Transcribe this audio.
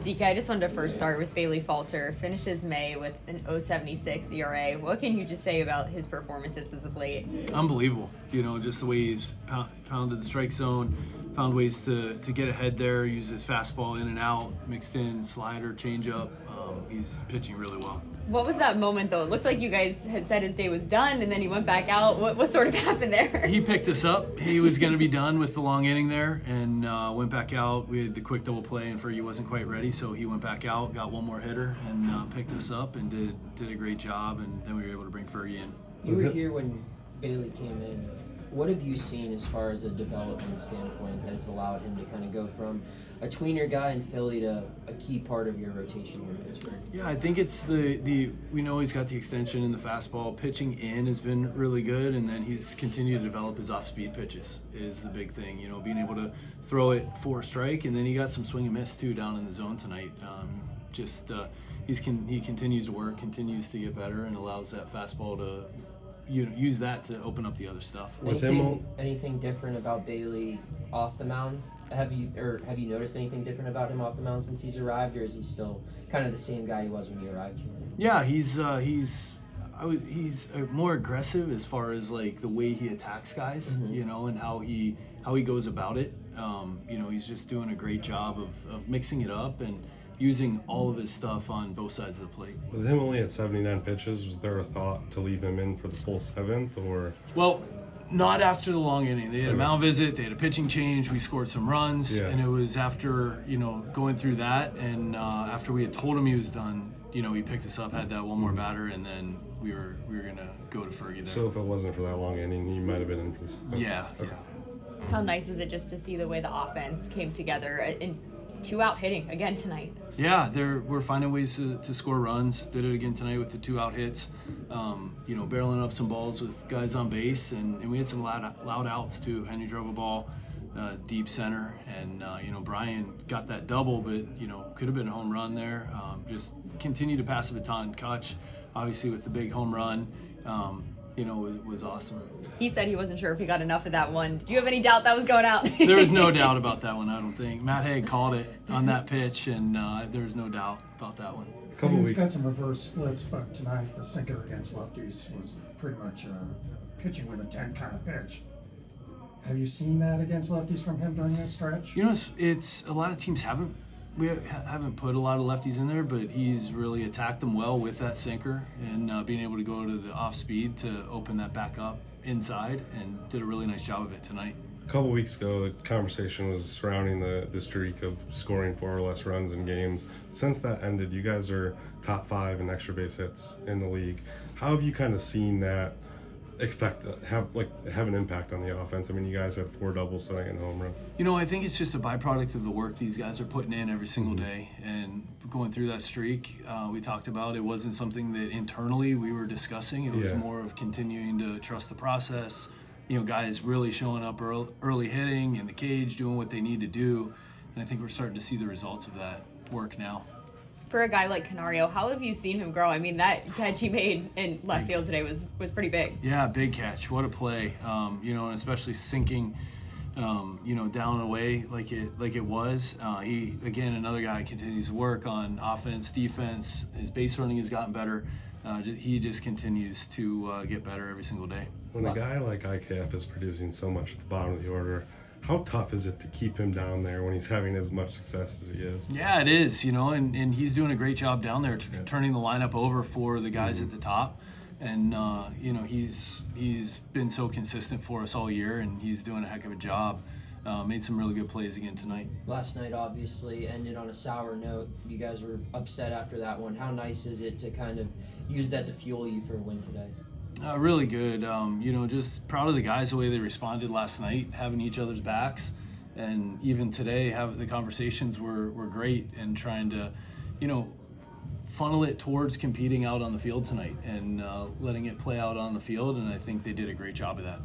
DK, I just wanted to first start with Bailey Falter. Finishes May with an 0.76 ERA. What can you just say about his performances as of late? Unbelievable. Just the way he's pounded the strike zone, found ways to get ahead there, use his fastball in and out, mixed in slider, changeup. He's pitching really well. What was that moment, though? It looked like you guys had said his day was done, and then he went back out. What sort of happened there? He picked us up. He was going to be done with the long inning there, and went back out. We had the quick double play, and Fergie wasn't quite ready, so he went back out, got one more hitter, and picked us up and did a great job, and then we were able to bring Fergie in. You were here when Bailey came in. What have you seen as far as a development standpoint that's allowed him to kind of go from a tweener guy in Philly to a key part of your rotation here in Pittsburgh? Yeah, I think it's we know he's got the extension in the fastball. Pitching in has been really good, and then he's continued to develop his off-speed pitches is the big thing. Being able to throw it for a strike, and then he got some swing and miss too down in the zone tonight. He continues to work, continues to get better, and allows that fastball to use that to open up the other stuff. Anything different about Bailey off the mound? Have you noticed anything different about him off the mound since he's arrived, or is he still kind of the same guy he was when he arrived here? Yeah, he's more aggressive as far as like the way he attacks guys, and how he goes about it. He's just doing a great job of mixing it up and using all of his stuff on both sides of the plate. With him only at 79 pitches, was there a thought to leave him in for the full seventh, or? Well, not after the long inning. They had a mound visit, they had a pitching change, we scored some runs, and it was after, going through that, and after we had told him he was done, he picked us up, had that one more batter, and then we were going to go to Fergie there. So if it wasn't for that long inning, he might have been in for this. Yeah. How nice was it just to see the way the offense came together in 2-out hitting again tonight? Yeah, we're finding ways to score runs. Did it again tonight with the 2-out hits. Barreling up some balls with guys on base, and we had some loud outs too. Henry drove a ball deep center, and Brian got that double, but could have been a home run there. Just continue to pass the baton. Kutch, obviously with the big home run, it was awesome. He said he wasn't sure if he got enough of that one. Did you have any doubt that was going out? There was no doubt about that one, I don't think. Matt Haig called it on that pitch, and there was no doubt about that one. He's got some reverse splits, but tonight the sinker against lefties was pretty much pitching with intent kind of pitch. Have you seen that against lefties from him during this stretch? It's a lot of teams haven't. We haven't put a lot of lefties in there, but he's really attacked them well with that sinker and being able to go to the off speed to open that back up inside, and did a really nice job of it tonight. A couple weeks ago, the conversation was surrounding the streak of scoring 4 or less runs in games. Since that ended, you guys are top 5 in extra base hits in the league. How have you kind of seen that have an impact on the offense? I mean, you guys have 4 doubles tonight and a home run. I think it's just a byproduct of the work these guys are putting in every single day, and going through that streak we talked about. It wasn't something that internally we were discussing. It was more of continuing to trust the process. Guys really showing up early hitting in the cage, doing what they need to do, and I think we're starting to see the results of that work now. For a guy like Canario, how have you seen him grow? I mean, that catch he made in left field today was pretty big. Yeah, big catch. What a play. And especially sinking, down away like it was. He, again, another guy continues to work on offense, defense. His base running has gotten better. He just continues to get better every single day. When a guy like IKF is producing so much at the bottom of the order, how tough is it to keep him down there when he's having as much success as he is? Yeah, it is, and he's doing a great job down there, turning the lineup over for the guys at the top. And, he's been so consistent for us all year, and he's doing a heck of a job. Made some really good plays again tonight. Last night, obviously, ended on a sour note. You guys were upset after that one. How nice is it to kind of use that to fuel you for a win today? Really good. Just proud of the guys, the way they responded last night, having each other's backs. And even today, the conversations were great, and trying to, funnel it towards competing out on the field tonight and letting it play out on the field. And I think they did a great job of that.